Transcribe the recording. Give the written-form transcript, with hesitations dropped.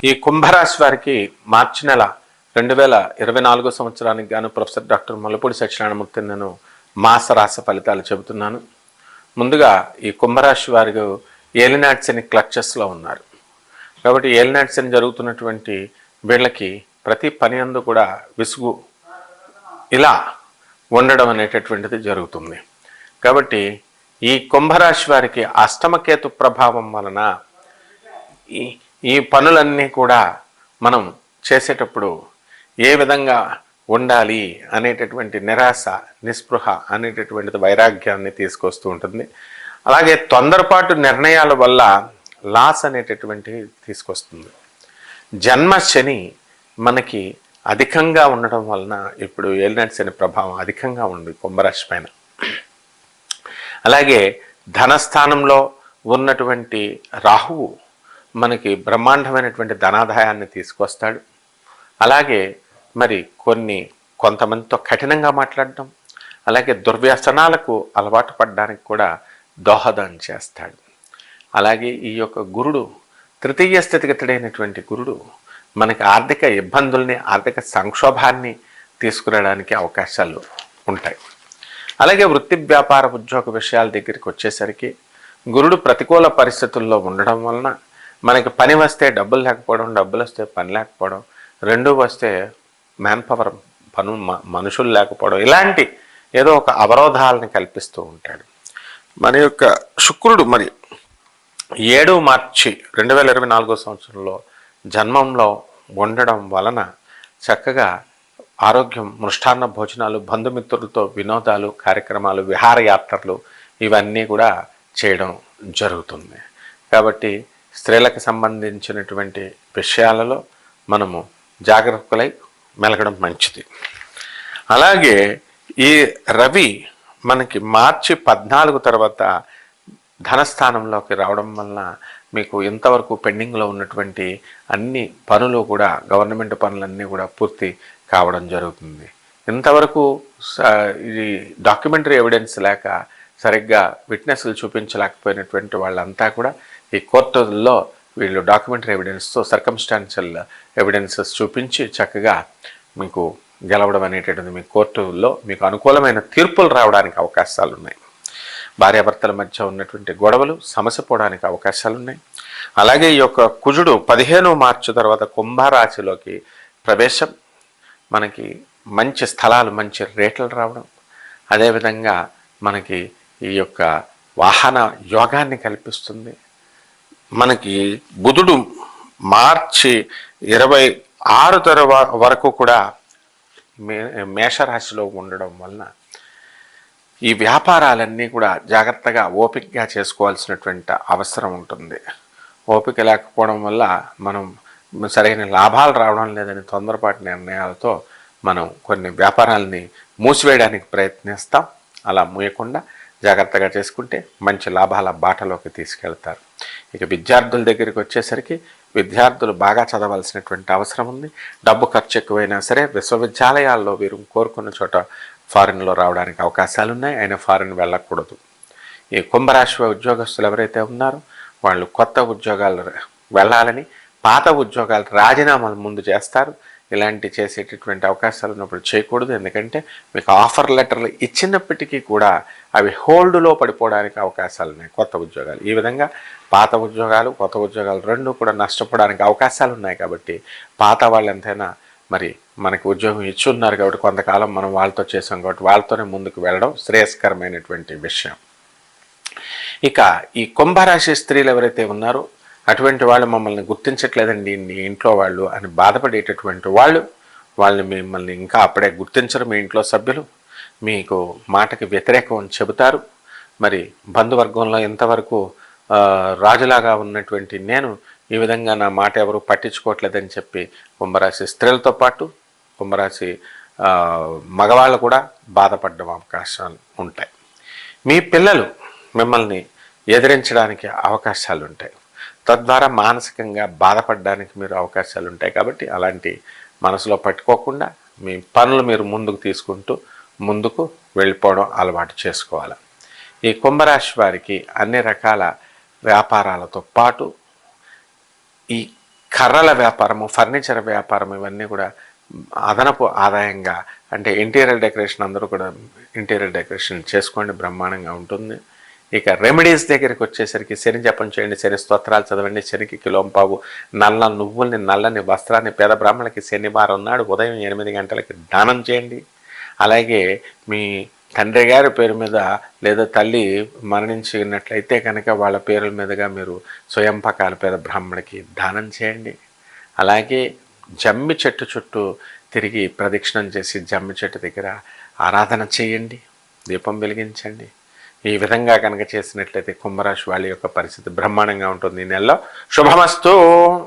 ఈ కుంభరాశి వారికి మార్చి నెల 2024 సంవత్సరానికి గాను ప్రొఫెసర్ డాక్టర్ ముల్లపూడి సత్యనారాయణమూర్తి నేను మాస రాశి ఫలితాలు చెబుతున్నాను. ముందుగా ఈ కుంభరాశి వారు ఏలినాటి శని క్లచెస్లో ఉన్నారు కాబట్టి ఏలినాటి శని జరుగుతున్నటువంటి వీళ్ళకి ప్రతి పని అందు కూడా విసుగు ఇలా ఉండడం అనేటటువంటిది జరుగుతుంది. కాబట్టి ఈ కుంభరాశి వారికి అష్టమకేతు ప్రభావం వలన ఈ పనులన్నీ కూడా మనం చేసేటప్పుడు ఏ విధంగా ఉండాలి అనేటటువంటి నిరాశ, నిస్పృహ అనేటటువంటిది వైరాగ్యాన్ని తీసుకొస్తూ ఉంటుంది. అలాగే తొందరపాటు నిర్ణయాల వల్ల లాస్ అనేటటువంటి తీసుకొస్తుంది. జన్మ శని మనకి అధికంగా ఉండడం వలన ఇప్పుడు ఏలినాటి శని ప్రభావం అధికంగా ఉంది కుంభరాశి పైన. అలాగే ధనస్థానంలో ఉన్నటువంటి రాహువు మనకి బ్రహ్మాండమైనటువంటి ధనాదాయాన్ని తీసుకొస్తాడు. అలాగే మరి కొంతమందితో కఠినంగా మాట్లాడడం, అలాగే దుర్వ్యసనాలకు అలవాటు పడడానికి కూడా దోహదం చేస్తాడు. అలాగే ఈ యొక్క గురుడు తృతీయ స్థితిగతుడైనటువంటి గురుడు మనకి ఆర్థిక ఇబ్బందుల్ని, ఆర్థిక సంక్షోభాన్ని తీసుకురావడానికి అవకాశాలు ఉంటాయి. అలాగే వృత్తి, వ్యాపార, ఉద్యోగ విషయాల దగ్గరికి వచ్చేసరికి గురుడు ప్రతికూల పరిస్థితుల్లో ఉండడం వలన మనకి పని వస్తే డబ్బులు లేకపోవడం, డబ్బులు వస్తే పని లేకపోవడం, రెండూ వస్తే మ్యాన్ పవర్ మనుషులు లేకపోవడం, ఇలాంటి ఏదో ఒక అవరోధాలను కల్పిస్తూ ఉంటాడు. మన యొక్క శుక్రుడు మరి 7 మార్చి 2024 సంవత్సరంలో జన్మంలో ఉండడం వలన చక్కగా ఆరోగ్యం, మృష్టాన్న భోజనాలు, బంధుమిత్రులతో వినోదాలు, కార్యక్రమాలు, విహారయాత్రలు ఇవన్నీ కూడా చేయడం జరుగుతుంది. కాబట్టి స్త్రీలకు సంబంధించినటువంటి విషయాలలో మనము జాగ్రత్తలై మెలగడం మంచిది. అలాగే ఈ రవి మనకి మార్చి 14 తర్వాత ధనస్థానంలోకి రావడం వలన మీకు ఇంతవరకు పెండింగ్లో ఉన్నటువంటి అన్ని పనులు కూడా, గవర్నమెంట్ పనులన్నీ కూడా పూర్తి కావడం జరుగుతుంది. ఇంతవరకు ఇది డాక్యుమెంటరీ ఎవిడెన్స్ లేక సరిగ్గా విట్నెస్లు చూపించలేకపోయినటువంటి వాళ్ళంతా కూడా ఈ కోర్టుల్లో వీళ్ళు డాక్యుమెంటరీ ఎవిడెన్స్తో, సర్కమ్స్టాన్షియల్ ఎవిడెన్సెస్ చూపించి చక్కగా మీకు గెలవడం అనేటటువంటి మీ కోర్టుల్లో మీకు అనుకూలమైన తీర్పులు రావడానికి అవకాశాలు ఉన్నాయి. భార్యాభర్తల మధ్య ఉన్నటువంటి గొడవలు సమసిపోవడానికి అవకాశాలు ఉన్నాయి. అలాగే ఈ యొక్క కుజుడు 15 మార్చి తర్వాత కుంభరాశిలోకి ప్రవేశం మనకి మంచి స్థలాలు, మంచి రేట్లు రావడం, అదేవిధంగా మనకి ఈ యొక్క వాహన యోగాన్ని కల్పిస్తుంది. మనకి బుధుడు మార్చి 26 వరకు కూడా మేషరాశిలో ఉండడం వలన ఈ వ్యాపారాలన్నీ కూడా జాగ్రత్తగా ఓపికగా చేసుకోవాల్సినటువంటి అవసరం ఉంటుంది. ఓపిక లేకపోవడం వల్ల మనం సరైన లాభాలు రావడం లేదని తొందరపాటు నిర్ణయాలతో మనం కొన్ని వ్యాపారాలని మూసివేయడానికి ప్రయత్నిస్తాం. అలా మూయకుండా జాగ్రత్తగా చేసుకుంటే మంచి లాభాల బాటలోకి తీసుకెళ్తారు. ఇక విద్యార్థుల దగ్గరికి వచ్చేసరికి విద్యార్థులు బాగా చదవాల్సినటువంటి అవసరం ఉంది. డబ్బు ఖర్చు ఎక్కువైనా సరే విశ్వవిద్యాలయాల్లో వీరు కోరుకున్న చోట ఫారిన్లో రావడానికి అవకాశాలు ఉన్నాయి. అయినా ఫారిన్ వెళ్ళకూడదు. ఈ కుంభరాశి ఉద్యోగస్తులు ఎవరైతే ఉన్నారో వాళ్ళు కొత్త ఉద్యోగాలు వెళ్ళాలని, పాత ఉద్యోగాలు రాజీనామాలు ముందు చేస్తారు. ఇలాంటి చేసేటటువంటి అవకాశాలు ఉన్నప్పుడు చేయకూడదు. ఎందుకంటే మీకు ఆఫర్ లెటర్లు ఇచ్చినప్పటికీ కూడా అవి హోల్డ్లో పడిపోవడానికి అవకాశాలు ఉన్నాయి కొత్త ఉద్యోగాలు. ఈ విధంగా పాత ఉద్యోగాలు, కొత్త ఉద్యోగాలు రెండు కూడా నష్టపోవడానికి అవకాశాలు ఉన్నాయి. కాబట్టి పాత వాళ్ళు ఎంతైనా మరి మనకి ఉద్యోగం ఇచ్చి ఉన్నారు కాబట్టి కొంతకాలం మనం వాళ్ళతో చేసాం కాబట్టి వాళ్ళతోనే ముందుకు వెళ్ళడం శ్రేయస్కరమైనటువంటి విషయం. ఇక ఈ కుంభరాశి స్త్రీలు ఎవరైతే ఉన్నారో అటువంటి వాళ్ళు మమ్మల్ని గుర్తించట్లేదండి మీ ఇంట్లో వాళ్ళు అని బాధపడేటటువంటి వాళ్ళు మిమ్మల్ని ఇంకా అప్పుడే గుర్తించరు. మీ ఇంట్లో సభ్యులు మీకు మాటకి వ్యతిరేకం అని చెబుతారు. మరి బంధువర్గంలో ఇంతవరకు రాజులాగా ఉన్నటువంటి నేను ఈ విధంగా నా మాట ఎవరు పట్టించుకోవట్లేదని చెప్పి కుంభరాశి స్త్రీలతో పాటు కుంభరాశి మగవాళ్ళు కూడా బాధపడడం అవకాశాలు ఉంటాయి. మీ పిల్లలు మిమ్మల్ని ఎదిరించడానికి అవకాశాలు ఉంటాయి. తద్వారా మానసికంగా బాధపడడానికి మీరు అవకాశాలు ఉంటాయి. కాబట్టి అలాంటి మనసులో పట్టుకోకుండా మీ పనులు మీరు ముందుకు తీసుకుంటూ ముందుకు వెళ్ళిపోవడం అలవాటు చేసుకోవాలి. ఈ కుంభరాశి వారికి అన్ని రకాల వ్యాపారాలతో పాటు ఈ కర్రల వ్యాపారము, ఫర్నిచర్ వ్యాపారం ఇవన్నీ కూడా అదనపు ఆదాయంగా, అంటే ఇంటీరియర్ డెకరేషన్ అందరూ కూడా ఇంటీరియర్ డెకరేషన్ చేసుకోండి, బ్రహ్మాండంగా ఉంటుంది. ఇక రెమెడీస్ దగ్గరికి వచ్చేసరికి శని జపం చేయండి, శని స్తోత్రాలు చదవండి, శనికి కిలోంపావు నల్ల నువ్వుల్ని, నల్లని వస్త్రాన్ని పేద బ్రాహ్మణులకి శనివారం నాడు ఉదయం 8 గంటలకి దానం చేయండి. అలాగే మీ తండ్రి గారి పేరు మీద లేదా తల్లి మరణించినట్లయితే కనుక వాళ్ళ పేర్ల మీదుగా మీరు స్వయంపకాల పేద బ్రాహ్మణులకి దానం చేయండి. అలాగే జమ్మి చెట్టు చుట్టూ తిరిగి ప్రదక్షిణం చేసి జమ్మి చెట్టు దగ్గర ఆరాధన చేయండి, దీపం వెలిగించండి. ఈ విధంగా కనుక చేసినట్లయితే కుంభరాశి వాళ్ళ యొక్క పరిస్థితి బ్రహ్మాండంగా ఉంటుంది. ఈ నెలలో శుభమస్తు.